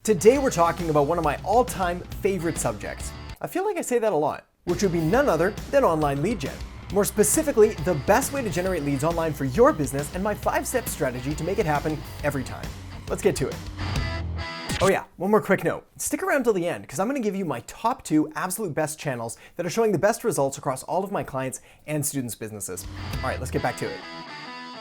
Today we're talking about one of my all-time favorite subjects. I feel like I say that a lot, which would be none other than online lead gen. More specifically, the best way to generate leads online for your business and my 5-step strategy to make it happen every time. Let's get to it. Oh yeah, one more quick note. Stick around till the end because I'm going to give you my top 2 absolute best channels that are showing the best results across all of my clients and students' businesses. All right, let's get back to it.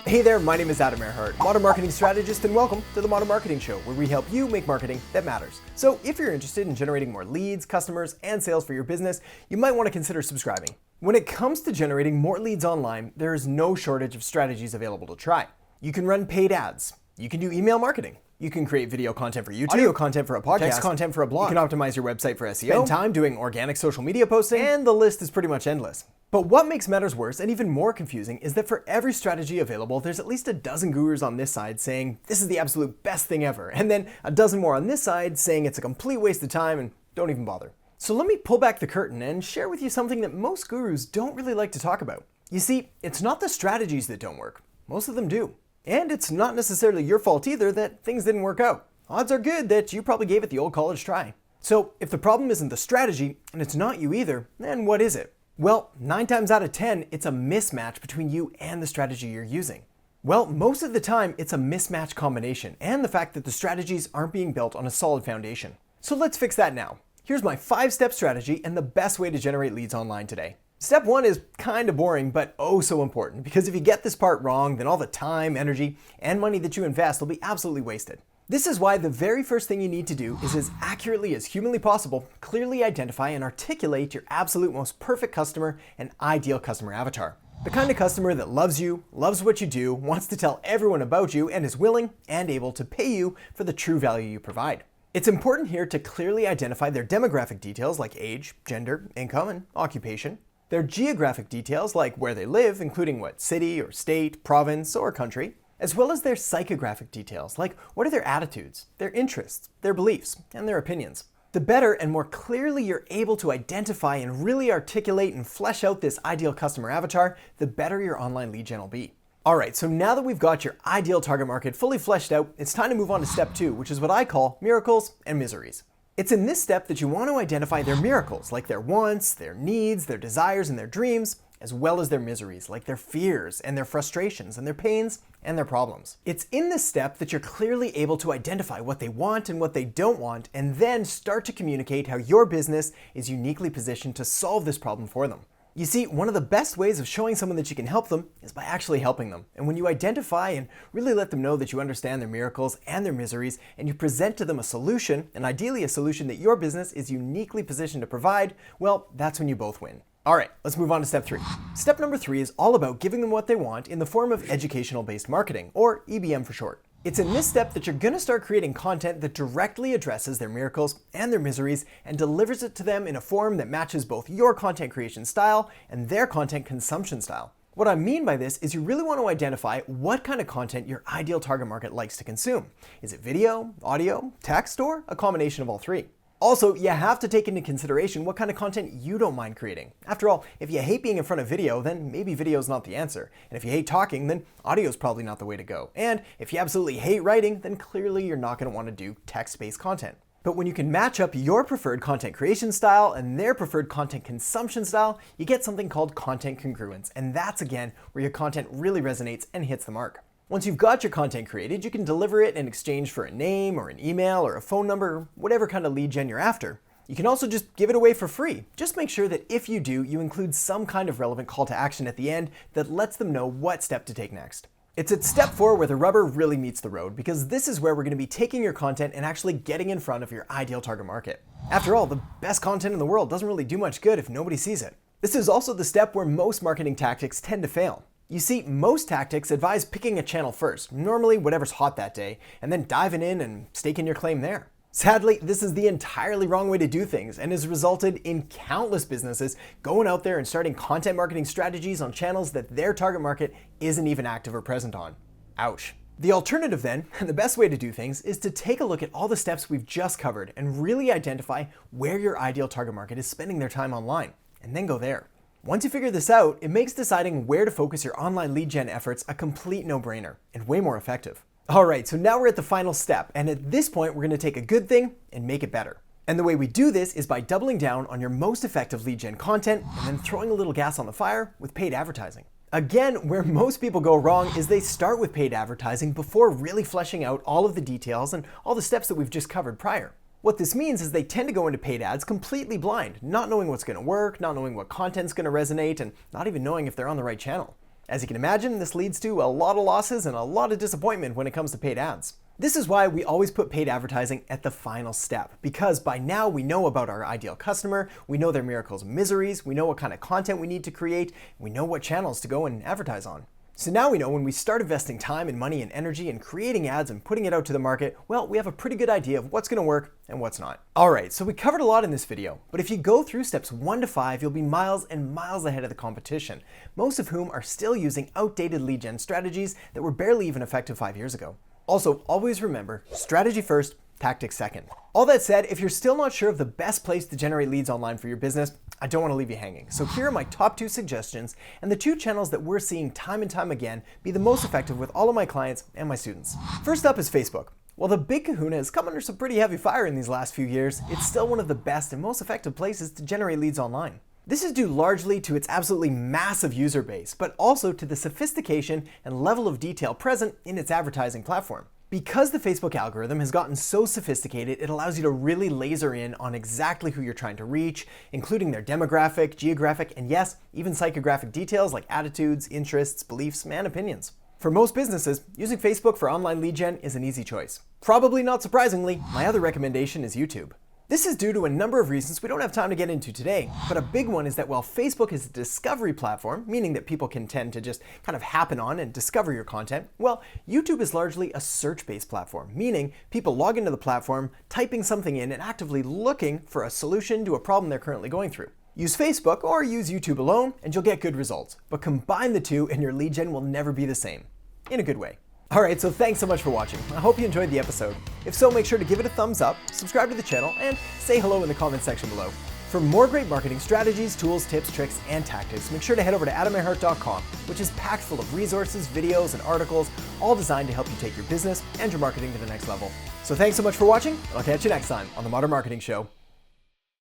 Hey there, my name is Adam Erhart, Modern Marketing Strategist, and welcome to the Modern Marketing Show, where we help you make marketing that matters. So if you're interested in generating more leads, customers, and sales for your business, you might want to consider subscribing. When it comes to generating more leads online, there is no shortage of strategies available to try. You can run paid ads. You can do email marketing. You can create video content for YouTube, audio content for a podcast, text content for a blog. You can optimize your website for SEO, spend time doing organic social media posting, and the list is pretty much endless. But what makes matters worse and even more confusing is that for every strategy available, there's at least a dozen gurus on this side saying this is the absolute best thing ever, and then a dozen more on this side saying it's a complete waste of time and don't even bother. So let me pull back the curtain and share with you something that most gurus don't really like to talk about. You see, it's not the strategies that don't work. Most of them do. And it's not necessarily your fault either that things didn't work out. Odds are good that you probably gave it the old college try. So if the problem isn't the strategy, and it's not you either, then what is it? Well, 9 times out of 10, it's a mismatch between you and the strategy you're using. Well, most of the time, it's a mismatch combination and the fact that the strategies aren't being built on a solid foundation. So let's fix that now. Here's my 5-step strategy and the best way to generate leads online today. Step 1 is kind of boring, but oh so important, because if you get this part wrong, then all the time, energy, and money that you invest will be absolutely wasted. This is why the very first thing you need to do is, as accurately as humanly possible, clearly identify and articulate your absolute most perfect customer and ideal customer avatar. The kind of customer that loves you, loves what you do, wants to tell everyone about you, and is willing and able to pay you for the true value you provide. It's important here to clearly identify their demographic details like age, gender, income, and occupation. Their geographic details like where they live, including what city or state, province, or country, as well as their psychographic details like what are their attitudes, their interests, their beliefs, and their opinions. The better and more clearly you're able to identify and really articulate and flesh out this ideal customer avatar, the better your online lead gen will be. Alright, so now that we've got your ideal target market fully fleshed out, it's time to move on to step 2, which is what I call miracles and miseries. It's in this step that you want to identify their miracles, like their wants, their needs, their desires, and their dreams, as well as their miseries, like their fears and their frustrations and their pains and their problems. It's in this step that you're clearly able to identify what they want and what they don't want, and then start to communicate how your business is uniquely positioned to solve this problem for them. You see, one of the best ways of showing someone that you can help them is by actually helping them. And when you identify and really let them know that you understand their miracles and their miseries, and you present to them a solution, and ideally a solution that your business is uniquely positioned to provide, well, that's when you both win. All right, let's move on to step 3. Step number 3 is all about giving them what they want in the form of educational-based marketing, or EBM for short. It's in this step that you're going to start creating content that directly addresses their miracles and their miseries and delivers it to them in a form that matches both your content creation style and their content consumption style. What I mean by this is you really want to identify what kind of content your ideal target market likes to consume. Is it video, audio, text, or a combination of all 3? Also, you have to take into consideration what kind of content you don't mind creating. After all, if you hate being in front of video, then maybe video is not the answer. And if you hate talking, then audio is probably not the way to go. And if you absolutely hate writing, then clearly you're not going to want to do text-based content. But when you can match up your preferred content creation style and their preferred content consumption style, you get something called content congruence. And that's again where your content really resonates and hits the mark. Once you've got your content created, you can deliver it in exchange for a name or an email or a phone number, or whatever kind of lead gen you're after. You can also just give it away for free. Just make sure that if you do, you include some kind of relevant call to action at the end that lets them know what step to take next. It's at step 4 where the rubber really meets the road, because this is where we're going to be taking your content and actually getting in front of your ideal target market. After all, the best content in the world doesn't really do much good if nobody sees it. This is also the step where most marketing tactics tend to fail. You see, most tactics advise picking a channel first, normally whatever's hot that day, and then diving in and staking your claim there. Sadly, this is the entirely wrong way to do things and has resulted in countless businesses going out there and starting content marketing strategies on channels that their target market isn't even active or present on. Ouch. The alternative then, and the best way to do things, is to take a look at all the steps we've just covered and really identify where your ideal target market is spending their time online, and then go there. Once you figure this out, it makes deciding where to focus your online lead gen efforts a complete no-brainer and way more effective. All right, so now we're at the final step, and at this point, we're gonna take a good thing and make it better. And the way we do this is by doubling down on your most effective lead gen content and then throwing a little gas on the fire with paid advertising. Again, where most people go wrong is they start with paid advertising before really fleshing out all of the details and all the steps that we've just covered prior. What this means is they tend to go into paid ads completely blind, not knowing what's gonna work, not knowing what content's gonna resonate, and not even knowing if they're on the right channel. As you can imagine, this leads to a lot of losses and a lot of disappointment when it comes to paid ads. This is why we always put paid advertising at the final step, because by now we know about our ideal customer, we know their miracles and miseries, we know what kind of content we need to create, we know what channels to go and advertise on. So now we know when we start investing time and money and energy in creating ads and putting it out to the market, well, we have a pretty good idea of what's gonna work and what's not. All right, so we covered a lot in this video, but if you go through steps 1 to 5, you'll be miles and miles ahead of the competition, most of whom are still using outdated lead gen strategies that were barely even effective 5 years ago. Also, always remember, strategy first, tactics second. All that said, if you're still not sure of the best place to generate leads online for your business, I don't want to leave you hanging. So here are my top 2 suggestions and the 2 channels that we're seeing time and time again be the most effective with all of my clients and my students. First up is Facebook. While the big kahuna has come under some pretty heavy fire in these last few years, it's still one of the best and most effective places to generate leads online. This is due largely to its absolutely massive user base, but also to the sophistication and level of detail present in its advertising platform. Because the Facebook algorithm has gotten so sophisticated, it allows you to really laser in on exactly who you're trying to reach, including their demographic, geographic, and yes, even psychographic details like attitudes, interests, beliefs, and opinions. For most businesses, using Facebook for online lead gen is an easy choice. Probably not surprisingly, my other recommendation is YouTube. This is due to a number of reasons we don't have time to get into today, but a big one is that while Facebook is a discovery platform, meaning that people can tend to just kind of happen on and discover your content, well, YouTube is largely a search-based platform, meaning people log into the platform, typing something in and actively looking for a solution to a problem they're currently going through. Use Facebook or use YouTube alone and you'll get good results, but combine the two and your lead gen will never be the same, in a good way. All right, so thanks so much for watching. I hope you enjoyed the episode. If so, make sure to give it a thumbs up, subscribe to the channel, and say hello in the comment section below. For more great marketing strategies, tools, tips, tricks, and tactics, make sure to head over to adamerhart.com, which is packed full of resources, videos, and articles, all designed to help you take your business and your marketing to the next level. So thanks so much for watching, and I'll catch you next time on The Modern Marketing Show.